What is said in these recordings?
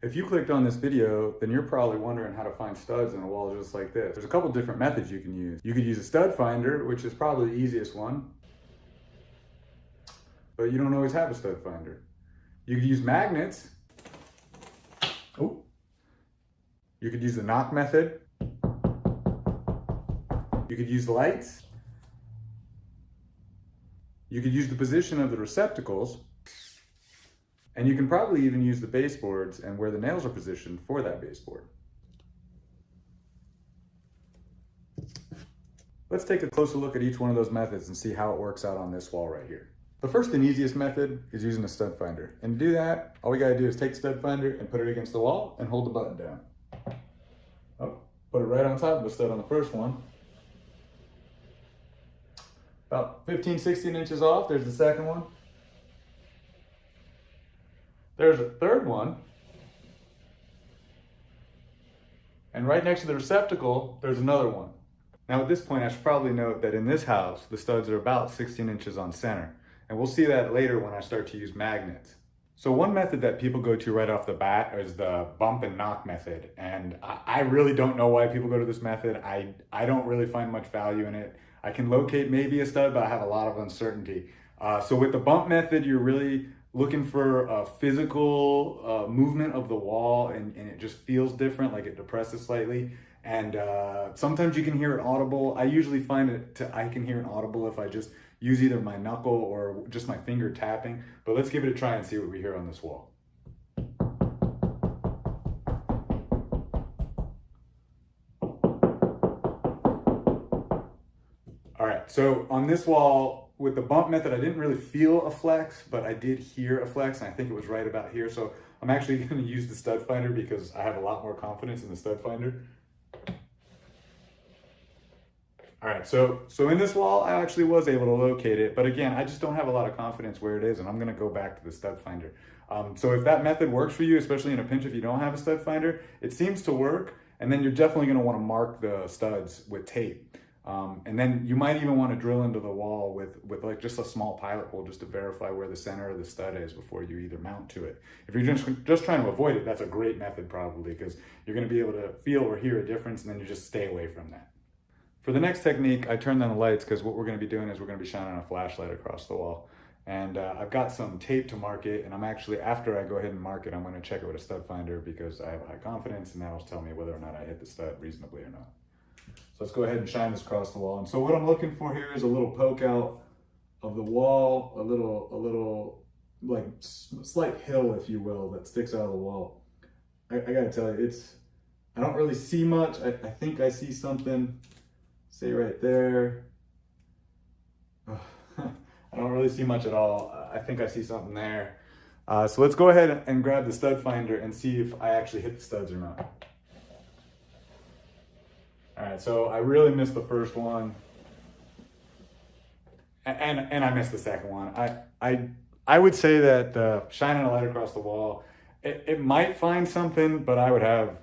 If you clicked on this video, then you're probably wondering how to find studs in a wall just like this. There's a couple different methods you can use. You could use a stud finder, which is probably the easiest one, but you don't always have a stud finder. You could use magnets. Oh. You could use the knock method. You could use lights. You could use the position of the receptacles. And you can probably even use the baseboards and where the nails are positioned for that baseboard. Let's take a closer look at each one of those methods and see how it works out on this wall right here. The first and easiest method is using a stud finder. And to do that, all we gotta do is take the stud finder and put it against the wall and hold the button down. Oh, put it right on top of the stud on the first one. About 15, 16 inches off, there's the second one. There's a third one. And right next to the receptacle, there's another one. Now at this point, I should probably note that in this house, the studs are about 16 inches on center. And we'll see that later when I start to use magnets. So one method that people go to right off the bat is the bump and knock method. And I really don't know why people go to this method. I don't really find much value in it. I can locate maybe a stud, but I have a lot of uncertainty. So with the bump method, you're really looking for a physical movement of the wall, and it just feels different, like it depresses slightly. And sometimes you can hear it audible. I usually find I can hear it audible if I just use either my knuckle or just my finger tapping. But let's give it a try and see what we hear on this wall. All right, so on this wall, with the bump method, I didn't really feel a flex, but I did hear a flex, and I think it was right about here. So I'm actually gonna use the stud finder because I have a lot more confidence in the stud finder. All right, so in this wall, I actually was able to locate it, but again, I just don't have a lot of confidence where it is, and I'm gonna go back to the stud finder. So if that method works for you, especially in a pinch if you don't have a stud finder, it seems to work, and then you're definitely gonna wanna mark the studs with tape. And then you might even want to drill into the wall with like just a small pilot hole just to verify where the center of the stud is before you either mount to it. If you're just trying to avoid it, that's a great method probably, because you're going to be able to feel or hear a difference, and then you just stay away from that. For the next technique, I turned on the lights because what we're going to be doing is we're going to be shining a flashlight across the wall. And I've got some tape to mark it, and I'm actually, after I go ahead and mark it, I'm going to check it with a stud finder because I have high confidence, and that'll tell me whether or not I hit the stud reasonably or not. So let's go ahead and shine this across the wall. And so what I'm looking for here is a little poke out of the wall, a little like slight hill, if you will, that sticks out of the wall. I gotta tell you, I don't really see much. I think I see something, say right there. I don't really see much at all. I think I see something there. So let's go ahead and grab the stud finder and see if I actually hit the studs or not. All right, so I really missed the first one, and I missed the second one. I would say that shining a light across the wall, it might find something, but I would have,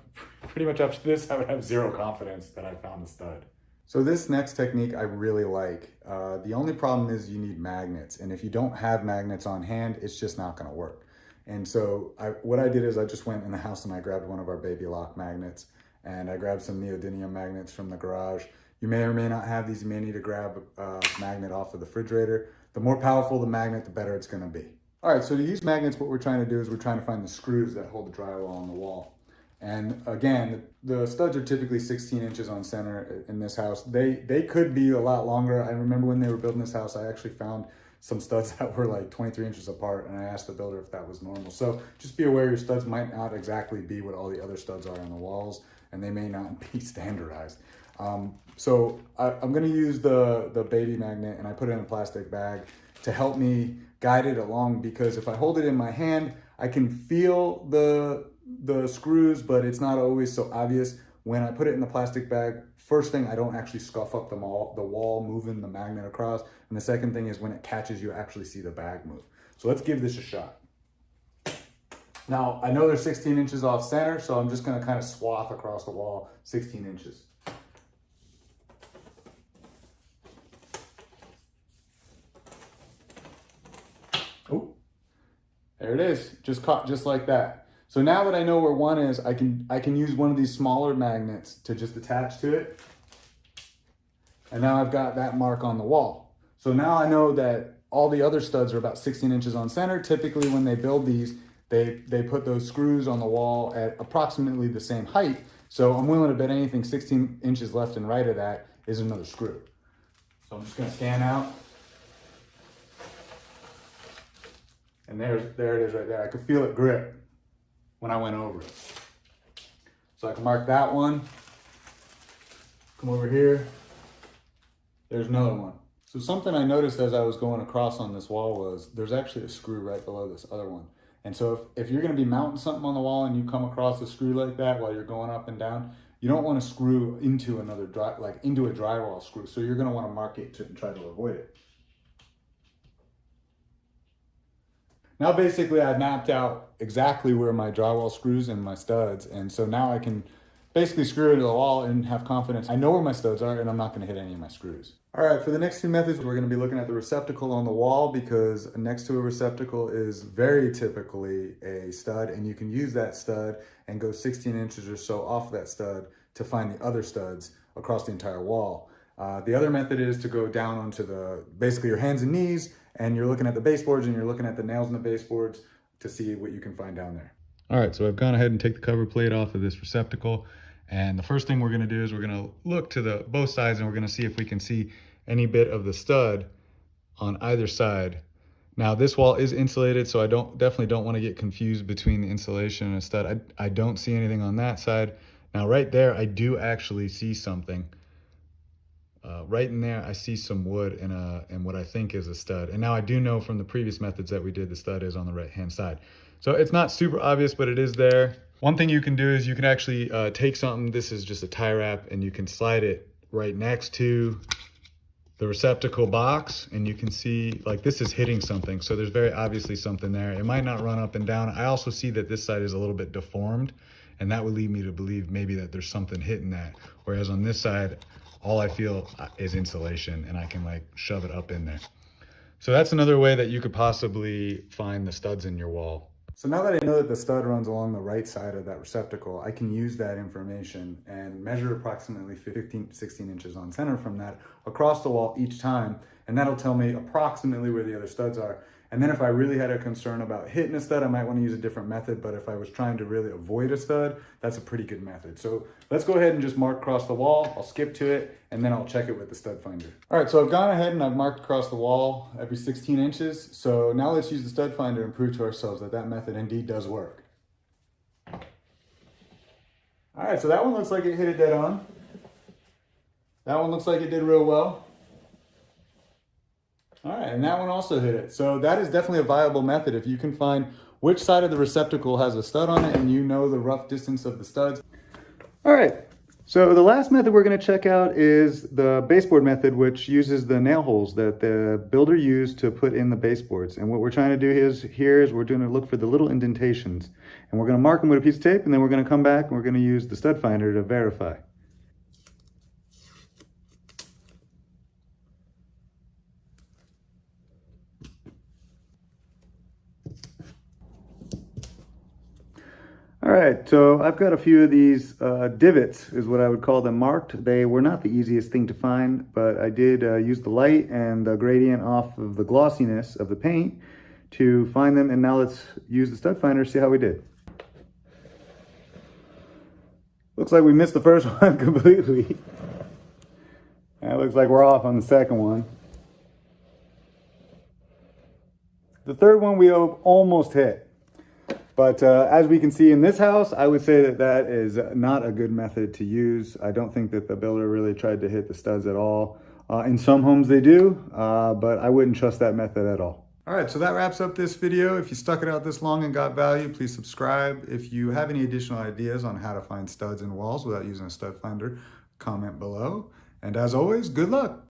pretty much after this, I would have zero confidence that I found the stud. So this next technique I really like. The only problem is you need magnets, and if you don't have magnets on hand, it's just not gonna work. And so what I did is I just went in the house and I grabbed one of our baby lock magnets, and I grabbed some neodymium magnets from the garage. You may or may not have these. You may need to grab a magnet off of the refrigerator. The more powerful the magnet, the better it's gonna be. All right, so to use magnets, what we're trying to do is we're trying to find the screws that hold the drywall on the wall. And again, the studs are typically 16 inches on center in this house. They could be a lot longer. I remember when they were building this house, I actually found some studs that were like 23 inches apart, and I asked the builder if that was normal. So just be aware your studs might not exactly be what all the other studs are on the walls, and they may not be standardized. So I'm gonna use the baby magnet, and I put it in a plastic bag to help me guide it along, because if I hold it in my hand, I can feel the screws, but it's not always so obvious. When I put it in the plastic bag, first thing, I don't actually scuff up the wall moving the magnet across. And the second thing is when it catches, you actually see the bag move. So let's give this a shot. Now, I know they're 16 inches off center, so I'm just gonna kind of swath across the wall 16 inches. Oh, there it is, just caught just like that. So now that I know where one is, I can use one of these smaller magnets to just attach to it. And now I've got that mark on the wall. So now I know that all the other studs are about 16 inches on center. Typically when they build these, they put those screws on the wall at approximately the same height. So I'm willing to bet anything 16 inches left and right of that is another screw. So I'm just gonna scan out. And there it is right there. I could feel it grip when I went over it. So I can mark that one. Come over here. There's another one. So something I noticed as I was going across on this wall was there's actually a screw right below this other one. And so if you're gonna be mounting something on the wall and you come across a screw like that while you're going up and down, you don't want to screw into another into a drywall screw. So you're gonna want to mark it to try to avoid it. Now basically I've mapped out exactly where my drywall screws and my studs, and so now I can basically screw it to the wall and have confidence. I know where my studs are and I'm not gonna hit any of my screws. All right, for the next two methods, we're gonna be looking at the receptacle on the wall, because next to a receptacle is very typically a stud, and you can use that stud and go 16 inches or so off that stud to find the other studs across the entire wall. The other method is to go down onto basically your hands and knees, and you're looking at the baseboards and you're looking at the nails in the baseboards to see what you can find down there. All right, so I've gone ahead and take the cover plate off of this receptacle. And the first thing we're gonna do is we're gonna look to both sides, and we're gonna see if we can see any bit of the stud on either side. Now this wall is insulated, so I definitely don't wanna get confused between the insulation and a stud. I don't see anything on that side. Now right there, I do actually see something. Right in there, I see some wood and what I think is a stud. And now I do know from the previous methods that we did, the stud is on the right-hand side. So it's not super obvious, but it is there. One thing you can do is you can actually take something, this is just a tie wrap, and you can slide it right next to the receptacle box, and you can see like this is hitting something. So there's very obviously something there. It might not run up and down. I also see that this side is a little bit deformed, and that would lead me to believe maybe that there's something hitting that. Whereas on this side, all I feel is insulation, and I can like shove it up in there. So that's another way that you could possibly find the studs in your wall. So now that I know that the stud runs along the right side of that receptacle, I can use that information and measure approximately 16 inches on center from that across the wall each time. And that'll tell me approximately where the other studs are. And then if I really had a concern about hitting a stud, I might want to use a different method. But if I was trying to really avoid a stud, that's a pretty good method. So let's go ahead and just mark across the wall. I'll skip to it, and then I'll check it with the stud finder. All right, so I've gone ahead and I've marked across the wall every 16 inches. So now let's use the stud finder and prove to ourselves that that method indeed does work. All right, so that one looks like it hit it dead on. That one looks like it did real well. All right, and that one also hit it. So that is definitely a viable method if you can find which side of the receptacle has a stud on it and you know the rough distance of the studs. All right, so the last method we're gonna check out is the baseboard method, which uses the nail holes that the builder used to put in the baseboards. And what we're trying to do here is we're gonna look for the little indentations, and we're gonna mark them with a piece of tape, and then we're gonna come back and we're gonna use the stud finder to verify. All right, so I've got a few of these divots, is what I would call them, marked. They were not the easiest thing to find, but I did use the light and the gradient off of the glossiness of the paint to find them. And now let's use the stud finder to see how we did. Looks like we missed the first one completely. It looks like we're off on the second one. The third one we almost hit. But as we can see in this house, I would say that that is not a good method to use. I don't think that the builder really tried to hit the studs at all. In some homes they do, but I wouldn't trust that method at all. All right, so that wraps up this video. If you stuck it out this long and got value, please subscribe. If you have any additional ideas on how to find studs in walls without using a stud finder, comment below. And as always, good luck.